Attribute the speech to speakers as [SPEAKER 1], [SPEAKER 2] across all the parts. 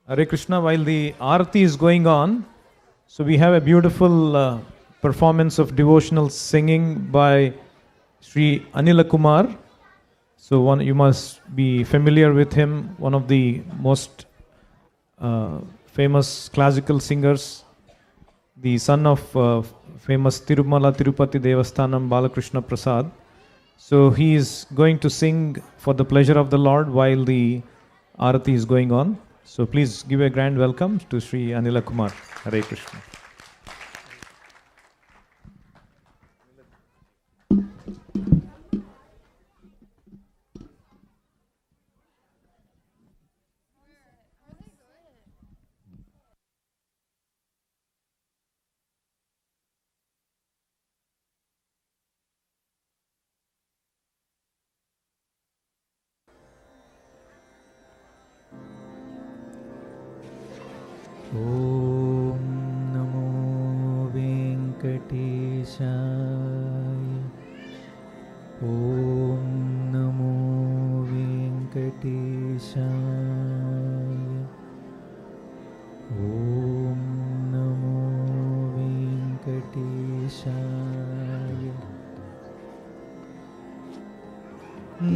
[SPEAKER 1] Hare Krishna, while the Aarati is going on, so we have a beautiful performance of devotional singing by Sri Anila Kumar. So you must be familiar with him, one of the most famous classical singers, the son of famous Tirumala Tirupati Devasthanam Balakrishna Prasad. So he is going to sing for the pleasure of the Lord while the Aarati is going on. So please give a grand welcome to Sri Anila Kumar. Hare Krishna.
[SPEAKER 2] ॐ नमो वेङ्कटेशाय ॐ नमो वेङ्कटेशाय ॐ नमो वेङ्कटेशाय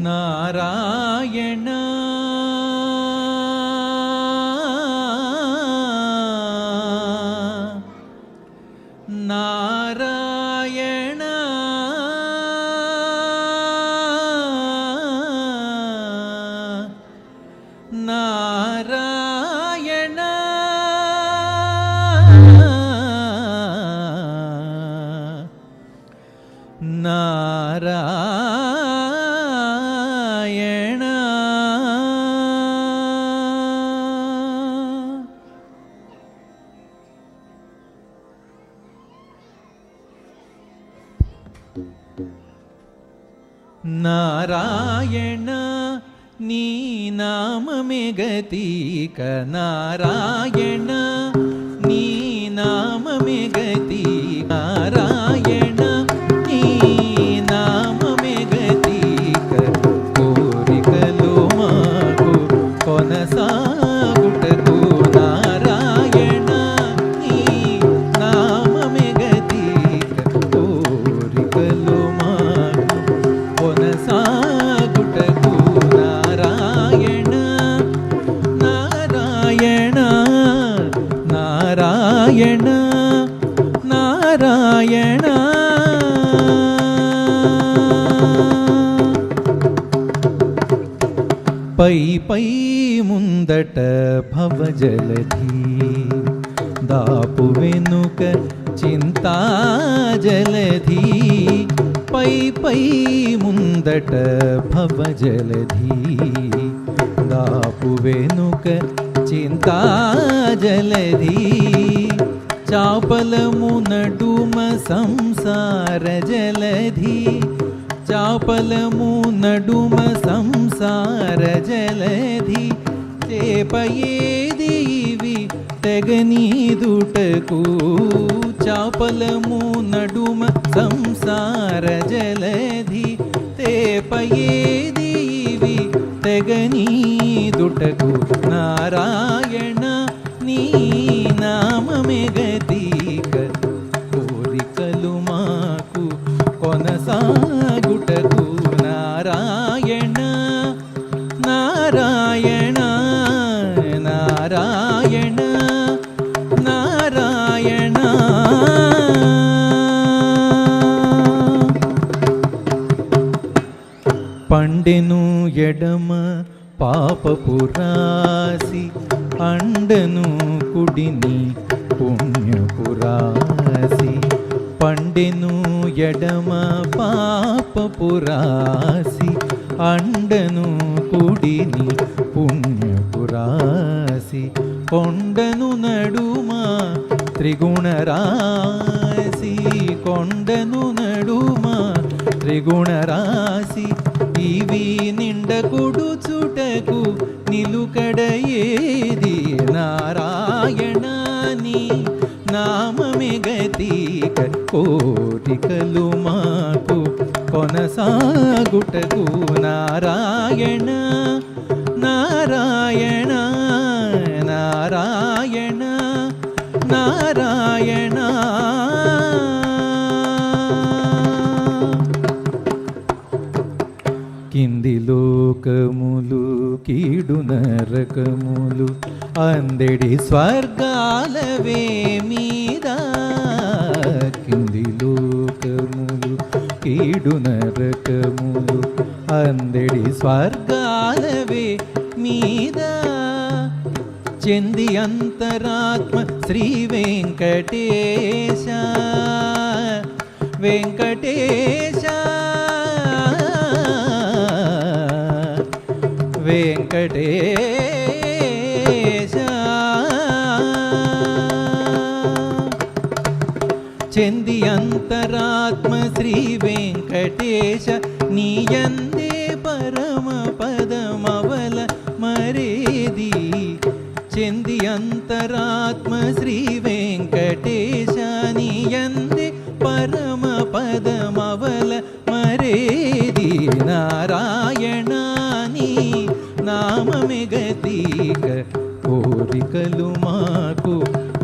[SPEAKER 2] नारायण नारायण नारायण नारायण नारायण नी नाममे गतिक नारायण नी नाममे गतिक नारायण नी नाममे गतिक कोरिकलो माको कोनसागुटको नारायण नी नाममे गतिक कोरिकलो सागुटको नारायण नारायण नारायण नारायण पै पै मुंदट भवजलधि दापु वेनुक चिंता जलधि पै पै मुंदट भवजलधि दापु वेनुक चिंता जलधि चापलमु नडुम संसार जलधि चापलमु नडुम संसार जलधि చేపయేదివి తెగనీదుటకు చాపలము నడుమ సంసార జలధి తేపయేదివి తెగనీదుటకు నారాయణ నీ నామమే గతిక కోరికలు మాకు కొనసాగుటకు నారాయణ నారాయణ నారాయణ నారాయణ పండెను ఎడమ పాపపురాసి అండను కుడిని పుణ్యపురాసి పండెను ఎడమ పాపపురాసి అండను కుడిని పుణ్యపురాసి కొండను నడుమ త్రిగుణరాశి కొండను నడుమ త్రిగుణరాశి ఇవి నిండకుడుచుటకు నిలుకడ ఏది నారాయణ నీ నామమే గతిక కోరికలు మాకు కొనసాగుటకు నారాయణ నారాయణ నారాయణ నారాయణ కింది లోకములు కీడు నరకములు అందెడి స్వర్గాలవే మీద కింది లోకములు కీడు నరకములు అందెడి స్వర్గాలవే మీద చెంది అంతరాత్మ శ్రీ వెంకటేశ వెంకటేశ వెంకటేశ చెంది అంతరాత్మ శ్రీ వెంకటేశ నీయందే పరమ పదమవల మరేది చెంది అంతరాత్మ శ్రీ వెంకటేశ నీయందే పరమ పదమవల మరేది నారాయణ నీ నామమే గతిక కోరికలు మాకు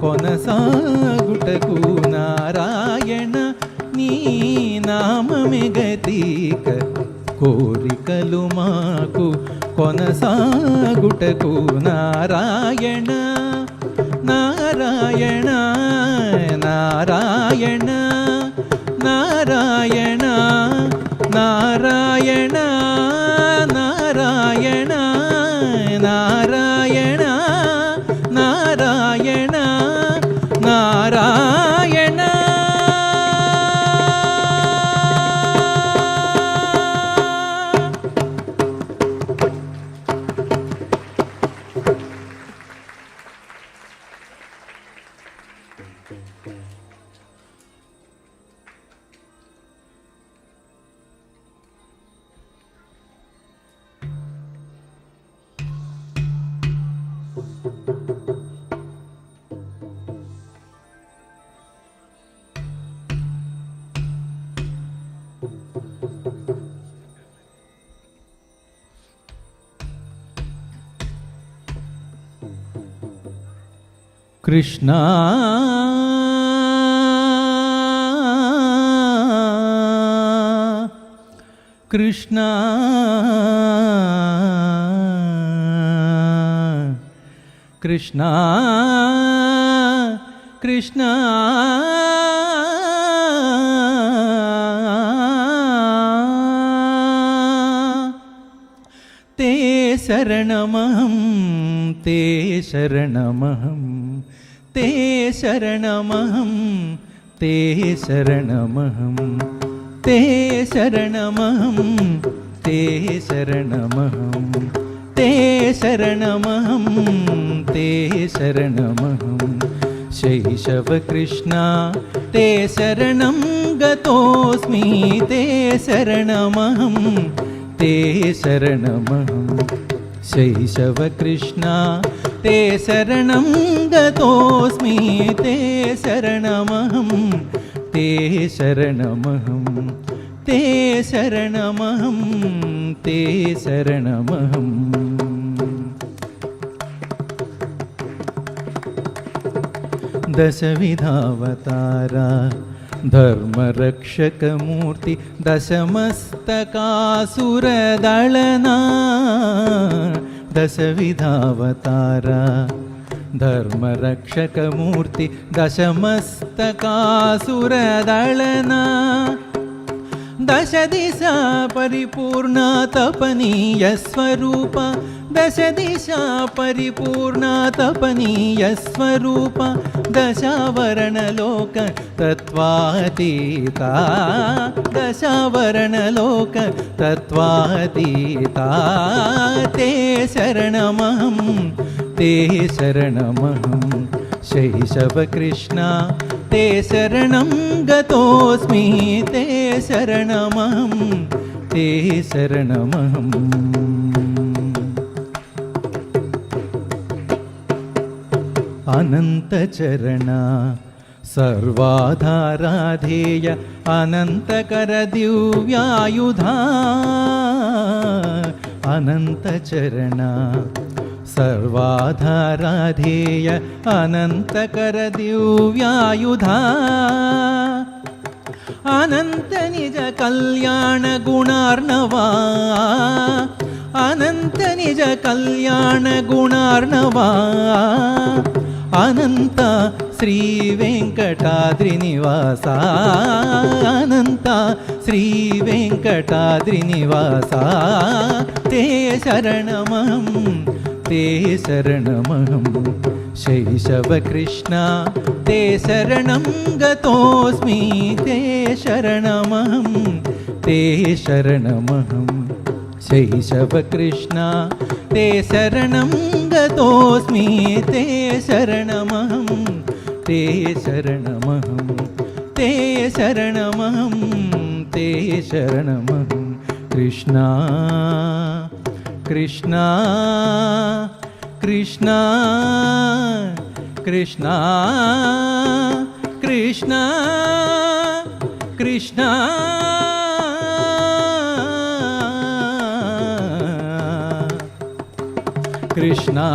[SPEAKER 2] కొనసాగుటకు నారాయణ నీ నామమే గతిక కోరికలు మాకు కొనసాగుటకు నారాయణ నారాయణ నారాయణ నారాయణ నారాయణ నారాయణ నారాయణ నారాయణ నారాయణ కృష్ణ కృష్ణ కృష్ణ కృష్ణ తే శరణమహం తే శరణమహం తే శరణమహం తే శరణమహం తే శరణమహం తే శరణమహం తే శరణమహం తే శరణమహం శైశవ కృష్ణ తే శరణం గతోస్మి తే శరణమహం తే శరణమహం శైశవ కృష్ణ తే శరణం గతోస్మి తే శరణమహం తే శరణమహం తే శరణమహం తే శరణమహం దశవిధావతారా ధర్మరక్షకమూర్తి దశమస్తకాసురదళనా దశవిధావతారా ధర్మరక్షకమూర్తి దశమస్తకాసురదళనా దశ దిశ పరిపూర్ణ తపనీయ స్వరూప దశ దిశ పరిపూర్ణ తపనీయ స్వరూప దశావరణలోక తత్వాతీత దశావరణలోక తత్వాతీత తే శరణమహం తే శరణమహం శైశవ కృష్ణ తే శరణం గతోస్మి తే శరణమహం తే శరణమహం అనంతచరణ సర్వాధారాధేయ అనంతకర దివ్యాయుధా అనంతచరణ सर्वाधाराधेय अनन्तकर दिव्यायुधा अनंत निज कल्याण गुणार्णवा अनंत निज कल्याण गुणार्णवा अनंत श्री वेंकटाद्रिनिवासा अनंत श्री वेंकटाद्रिनिवासा ते शरणमहं ते शरणमहं शैशवकृष्णा ते शरणं गतोऽस्मि ते शरणमहं ते शरणमहं शैशवकृष्णा ते शरणं गतोऽस्मि ते शरणमहं ते शरणमहं ते शरणमहं ते शरणमहं कृष्णा कृष्णा कृष्णा कृष्णा कृष्णा कृष्णा कृष्णा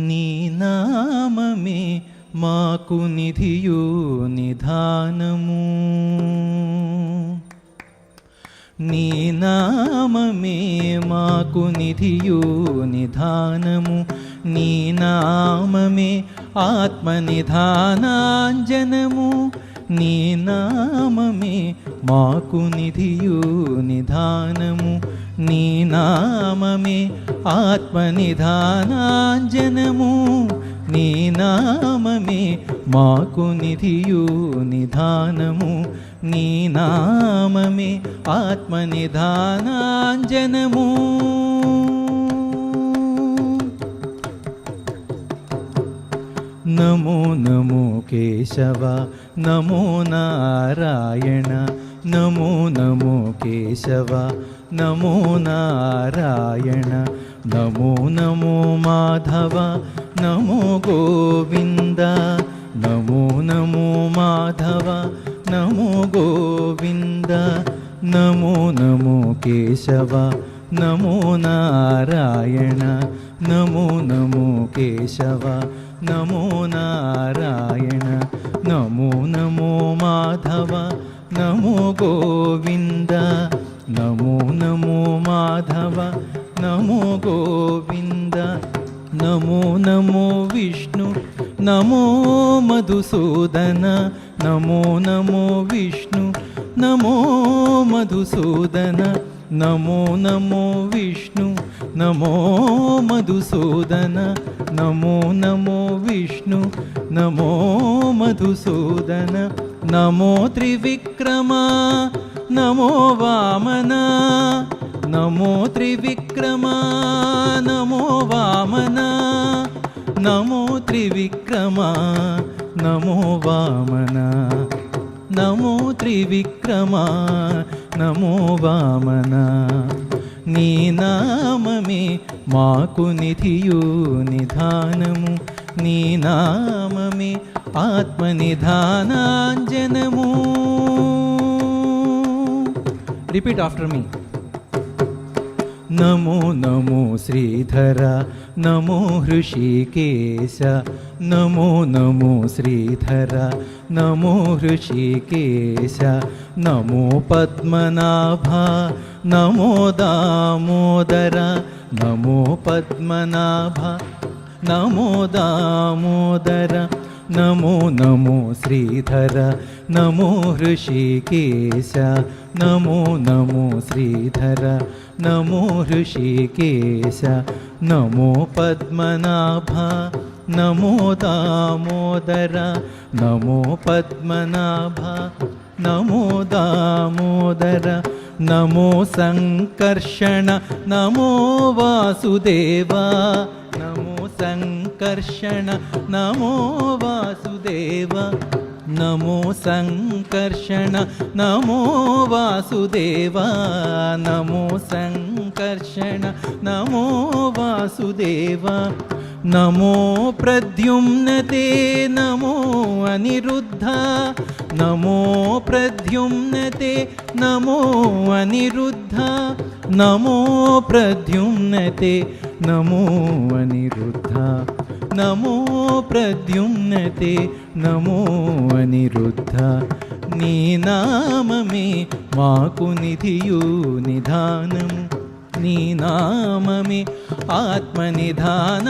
[SPEAKER 2] నీ నామమే మాకు నిధియు నిధానము నీ నామమే మాకు నిధియు నిధానము నీ నామమే ఆత్మనిధానాంజనము నీ నామమే మాకు నిధియు నిధానము నీ నామమే ఆత్మనిధానాంజనము నీ నామమే మాకు నిధియు నిధానము నీ నామమే ఆత్మనిధానాంజనము నమో నమో కేశవ నమో నారాయణ నమో నమో కేశవ నమో నారాయణ నమో నమో మాధవ నమో గోవింద నమో నమో మాధవ నమో గోవింద నమో నమో కేశవ నమో నారాయణ నమో నమో కేశవ నమో నారాయణ నమో నమో మాధవ నమో గోవింద నమో నమో మాధవ నమో గోవింద నమో నమో విష్ణు నమో మధుసూదన నమో నమో విష్ణు నమో మధుసూదన నమో నమో విష్ణు నమో మధుసూదన నమో నమో విష్ణు నమో మధుసూదన నమో త్రివిక్రమ నమో వామన నమో త్రివిక్రమ నమో వామన నమో త్రివిక్రమ నమో వామన నమో త్రివిక్రమ నమో వామన నీ నామమే మాకు నిధియు నిధానము నీ నామమే ఆత్మనిధానాంజనము. రిపీట్ ఆఫ్టర్ మీ. నమో నమో శ్రీధర నమో హృషికేశ నమో నమో శ్రీధర నమో హృషికేశ నమో పద్మనాభ నమో దామోదర నమో పద్మనాభ నమో దామోదర నమో నమో శ్రీధర నమో హృషికేశ నమో నమో శ్రీధర నమో హృషికేశ నమో పద్మనాభ నమో దామోదర నమో పద్మనాభ నమో దామోదర నమో సంకర్షణ నమో వాసుదేవ నమో సంకర్షణ సంకర్షణ నమో వాసుదేవ నమో సంకర్షణ నమో వాసుదేవ నమో సంకర్షణ నమో వాసుదేవ నమో ప్రద్యుమ్నతే నమో అనిరుద్ధ నమో ప్రద్యుమ్నతే నమో అనిరుద్ధ నమో ప్రద్యుమ్నతే నమో అనిరుద్ధ నమో ప్రద్యుమ్నతే నమో అనిరుద్ధ నీ నామమే మాకు నిధియు నిధానము నీ నామమే ఆత్మనిధానాంజనము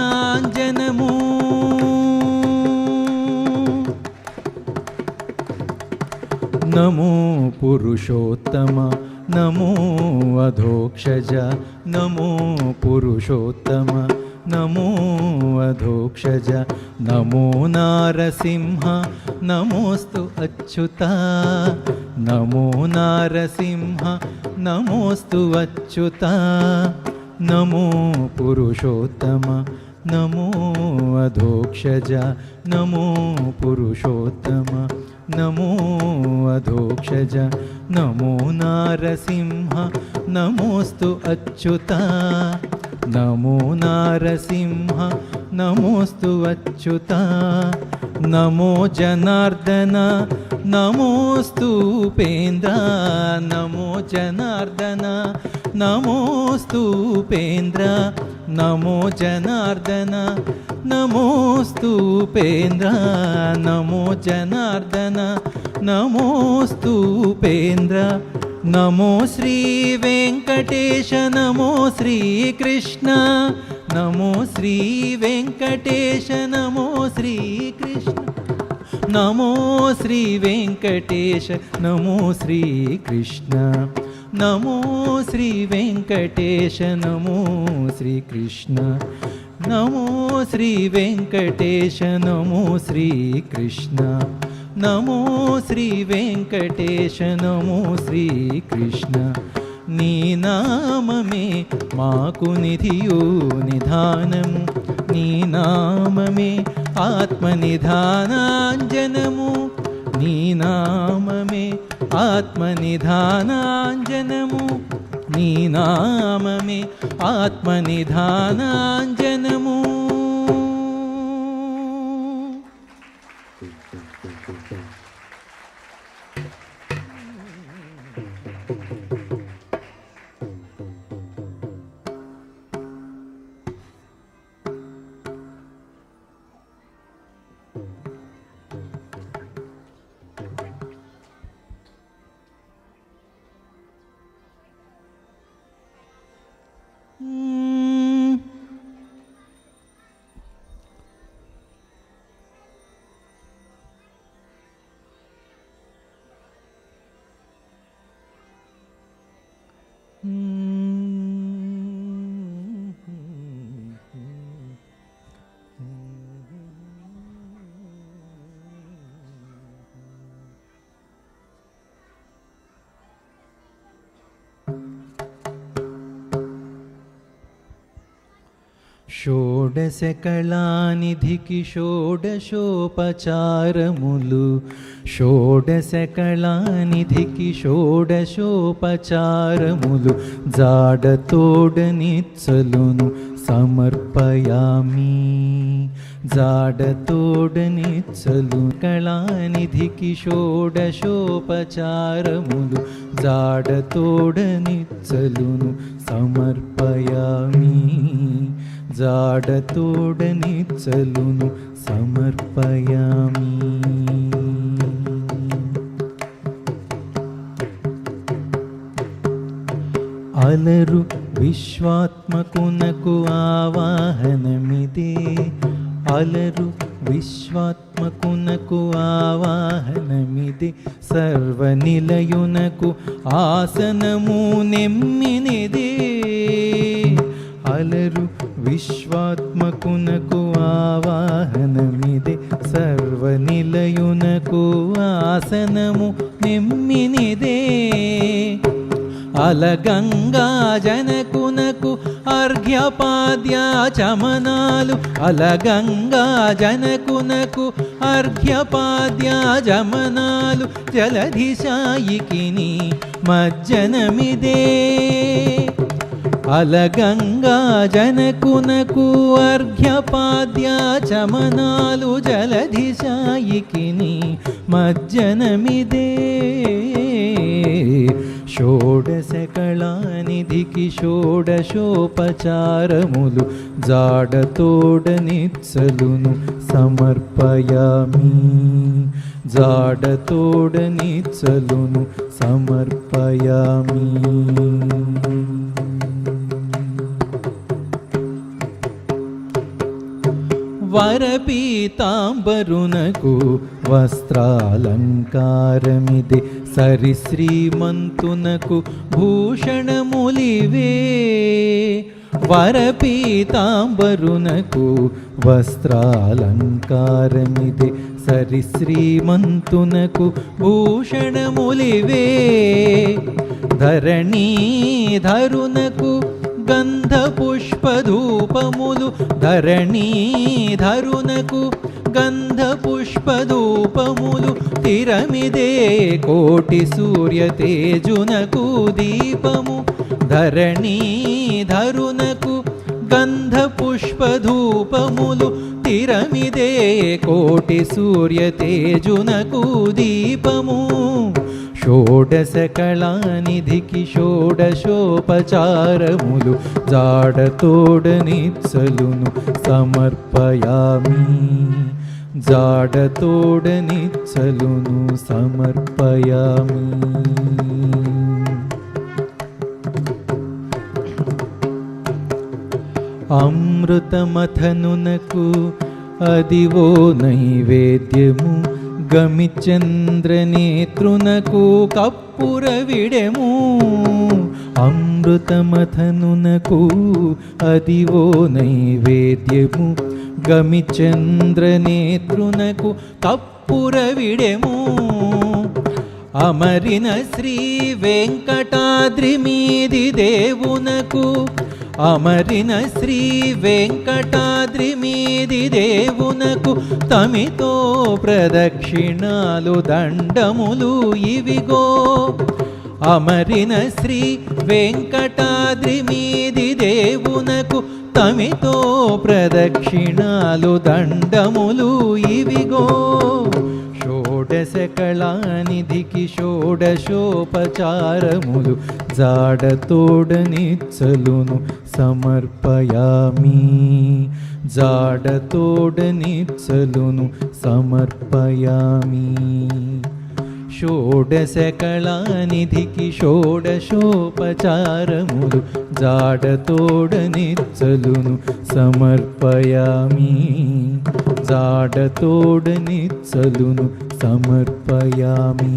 [SPEAKER 2] నమో పురుషోత్తమ నమో అధోక్షజ నమో పురుషోత్తమ నమో అధోక్షజ నమో నారసింహ నమోస్తు అచ్యుత నమో నారసింహ నమోస్తు అచ్యుత నమో పురుషోత్తమ నమో అధోక్షజ నమో పురుషోత్తమ నమో అధోక్షజ నమో నారసింహ నమోస్తు అచ్యుత నమో నారసింహ నమోస్తు అచ్యుత నమో జనార్దన నమోస్తు ఉపేంద్ర నమో జనార్దన నమోస్తు ఉపేంద్ర నమో జనార్దన నమోస్తు ఉపేంద్ర నమో జనార్దన నమోస్తు ఉపేంద్ర నమో శ్రీ వెంకటేశ నమో శ్రీకృష్ణ నమో శ్రీ వెంకటేశ నమో శ్రీకృష్ణ నమో శ్రీ వెంకటేశ నమో శ్రీకృష్ణ నమో శ్రీ వెంకటేశ నమో శ్రీకృష్ణ నమో శ్రీ వెంకటేశ నమో శ్రీకృష్ణ నమో శ్రీ వెంకటేశ నమో శ్రీకృష్ణ నీ నామమే మాకు నిధియు నిధానము నీ నామమే ఆత్మనిధానాంజనము నీ నామమే ఆత్మనిధానాంజనము నీ నామమే ఆత్మనిధానాంజనము షోడశకళానిధికి షోడశోపచారములు షోడశకళానిధికి షోడశోపచారములు జాడతోడనిచ్చలును సమర్పయామి జాడతోడనిచ్చలు కళానిధికి షోడశోపచారములు జాడతోడనిచ్చలును సమర్పయామి జాడతోడనిచ్చలును సమర్పయామి అలరు విశ్వాత్మకునకు ఆవాహనమిదే అలరు విశ్వాత్మకునకు ఆవాహనమిదే సర్వనిలయునకు ఆసనము నెమ్మినిదే అలరు విశ్వాత్మకునకు ఆవాహనమిదే సర్వనిలయునకు ఆసనము నెమ్మినిదే అలగంగా జనకునకు అర్ఘ్యపాద్యాచమనాలు అలగంగా జనకునకు అర్ఘ్యపాద్యాచమనాలు జలధిశాయికిని మజ్జనమిదే అలగంగా జనకునకు అర్ఘ్యపాద్యాచమనాలు జలధిశాయికిని మజ్జనమిదే షోడశకళానిధికి షోడశోపచారములు జాడతోడనిత్సలును సమర్పయామి జాడతోడనిత్సలును సమర్పయామి. వరపీతాంబరునకు వస్త్రాలంకారమిదే సరిశ్రీమంతునకు భూషణములివే వరపీతాంబరునకు వస్త్రాలంకారమిదే సరిశ్రీమంతునకు భూషణములివే ధరణీధరునకు గంధపుష్పధూపములు ధరణీధరునకు గంధపుష్పధూపములు తిరమిదే కోటి సూర్యతేజునకు దీపము ధరణీధరునకు గంధపుష్పధూపములు తిరమిదే కోటి సూర్యతేజునకు దీపము షోడశకళానిధికి షోడశోపచారములు జాడతోడనిత్సలును సమర్పయామి జాడతోడనిత్సలును సమర్పయామి. అమృతమథనునకు అదివో నైవేద్యము గమిచంద్రనేత్రునకు కప్పుర విడెము అమృతమథనునకు అదివో నైవేద్యము గమిచంద్రనేత్రునకు కప్పుర విడెము అమరిన శ్రీ వెంకటాద్రి మీది దేవునకు అమరిన శ్రీ వెంకటాద్రి మీది దేవునకు తమితో ప్రదక్షిణాలు దండములు ఇవిగో అమరిన శ్రీ వెంకటాద్రి మీది దేవునకు తమితో ప్రదక్షిణాలు దండములు ఇవిగో షోడశకళానిధికి షోడశోపచారములు జాడతోడనిత్సలును సమర్పయామి జాడతోడనిత్సలును సమర్పయామి. షోడశకళానిధికి షోడశోపచారములు జాడతోడనిత్సలును సమర్పయామి జాడతోడనిత్సలును సమర్పయామి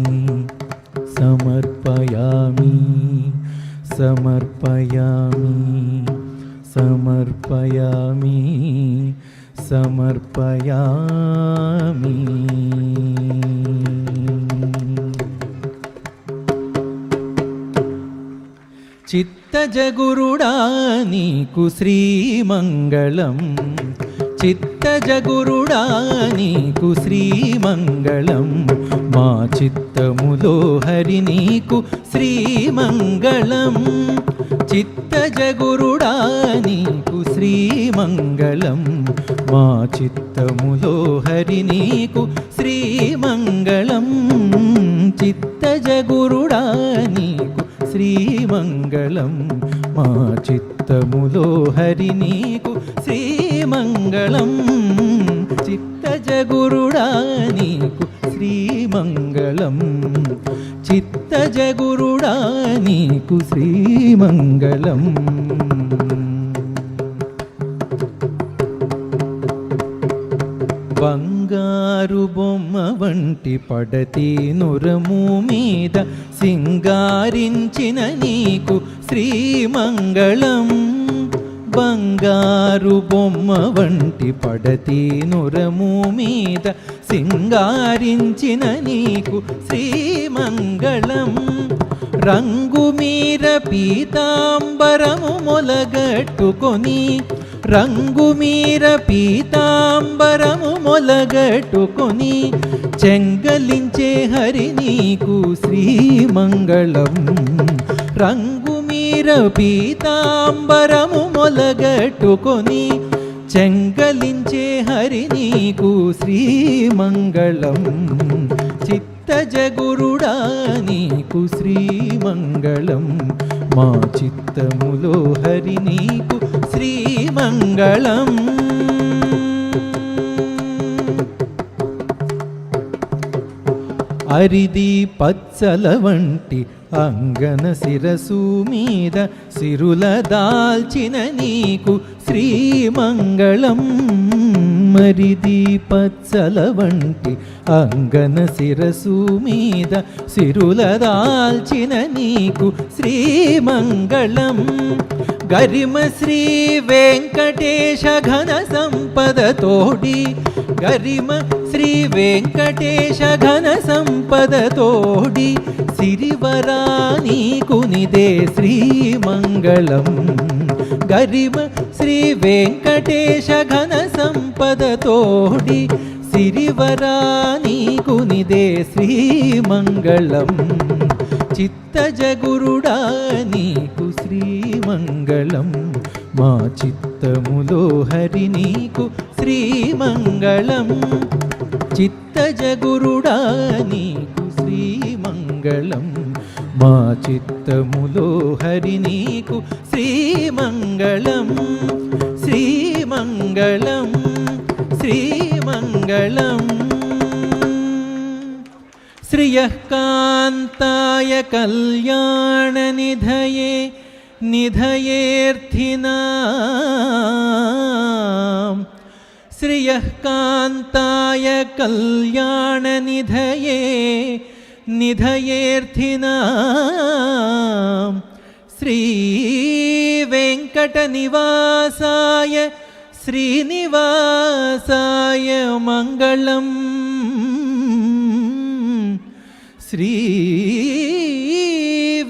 [SPEAKER 2] సమర్పయామి సమర్పయామి సమర్పయామి సమర్పయామి. చిత్తజగురుడా నీకు శ్రీమంగళం చిత్తజగురుడా నీకు శ్రీమంగళం మా చిత్తములో హరి నీకు శ్రీమంగళం చిత్తజగురుడా నీకు శ్రీమంగళం మా చిత్తములో హరి నీకు శ్రీమంగళం చిత్తజగురుడా నీకు శ్రీమంగళం మా చిత్తములో హరి నీకు శ్రీమంగళం చిత్తజగురుడా నీకు శ్రీమంగళం చిత్తజగురుడా నీకు శ్రీమంగళం. బంగారు బొమ్మ వంటి పడతి నురము మీద సింగారించిన నీకు శ్రీమంగళం బంగారు బొమ్మ వంటి పడతి నురము మీద సింగారించిన నీకు శ్రీమంగళం రంగుమీర పీతాంబరము మొలగట్టుకొని రంగుమీర పీతాంబరము మొలగట్టుకొని చెంగలించే హరి నీకు శ్రీమంగళం. రంగుమీర పీతాంబరము మొలగట్టుకొని చెంగలించే హరి నీకు శ్రీమంగళం. చిత్తజగురుడా నీకు శ్రీమంగళం. మా చిత్తములో హరి నీకు శ్రీమంగళం. అరిది పచ్చల వంటి అంగన శిరసు మీద సిరుల దాల్చిన నీకు శ్రీమంగళం. మరిది పచ్చల వంటి అంగన శిరసు మీద సిరుల దాల్చిన నీకు శ్రీమంగళం. గరిమ శ్రీ వెంకటేశ ఘన సంపద తోడి గరిమ శ్రీ వెంకటేశ ఘన సంపద తోడి సిరివరా నీకు నిదే శ్రీమంగళం. గరిమ శ్రీ వెంకటేశ ఘన సంపద తోడి సిరివరా నీకు నిదే శ్రీమంగళం. చిత్తజగురుడా నీకు శ్రీమంగళం. మా చిత్తములో హరి నీకు శ్రీమంగళం. చిత్తజగురుడా నీకు శ్రీమంగళం. మా చిత్తములో హరి నీకు శ్రీమంగళం. శ్రీమంగళం శ్రీమంగళం. శ్రియః కాంతాయ కళ్యాణ నిధయే నిధయేర్థినాం. శ్రియః కాంతాయ కళ్యాణ నిధయే నిధయేర్థినాం. శ్రీ వెంకట నివాసాయ శ్రీనివాసాయ మంగళం. శ్రీ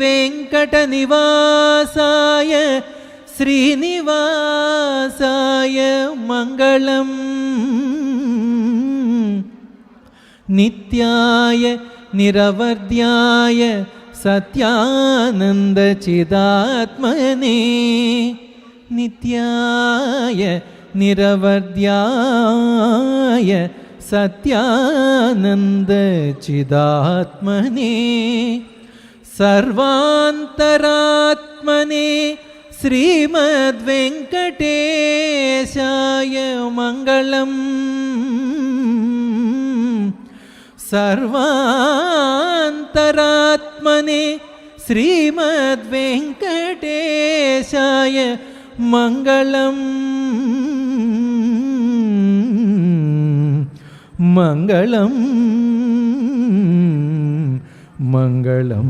[SPEAKER 2] వెంకట నివాసాయ శ్రీనివాసాయ మంగళం. నిత్యాయ నిరవర్ధ్యాయ సత్యానంద చిదాత్మనే నిత్యాయ నిరవర్ధ్యాయ సత్యానంద చిదాత్మనే సర్వాంతరాత్మనే శ్రీమద్వెంకటేశాయ మంగళం. సర్వాంతరాత్మనే శ్రీమద్వెంకటేశాయ మంగళం. మంగళం మంగళం.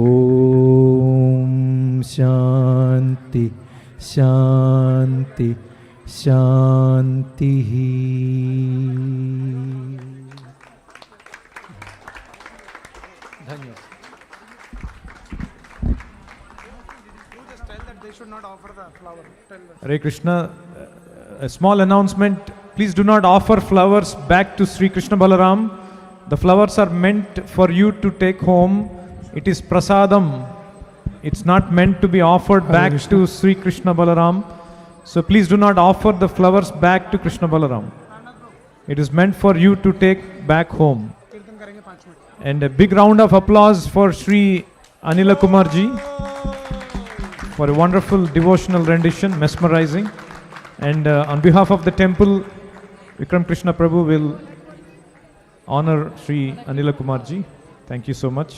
[SPEAKER 2] ఓం శాంతి శాంతి శాంతి. ధన్యవాదాలు.
[SPEAKER 1] Hare Krishna. A small announcement. Please do not offer flowers back to Sri Krishna Balaram. The flowers are meant for you to take home. It is prasadam. It's not meant to be offered back to Sri Krishna Balaram. So please do not offer the flowers back to Krishna Balaram. It is meant for you to take back home. And a big round of applause for Sri Anila Kumar ji for a wonderful devotional rendition, mesmerizing. And on behalf of the temple, Vikram Krishna Prabhu will honor Sri Anila Kumar ji. Thank you so much.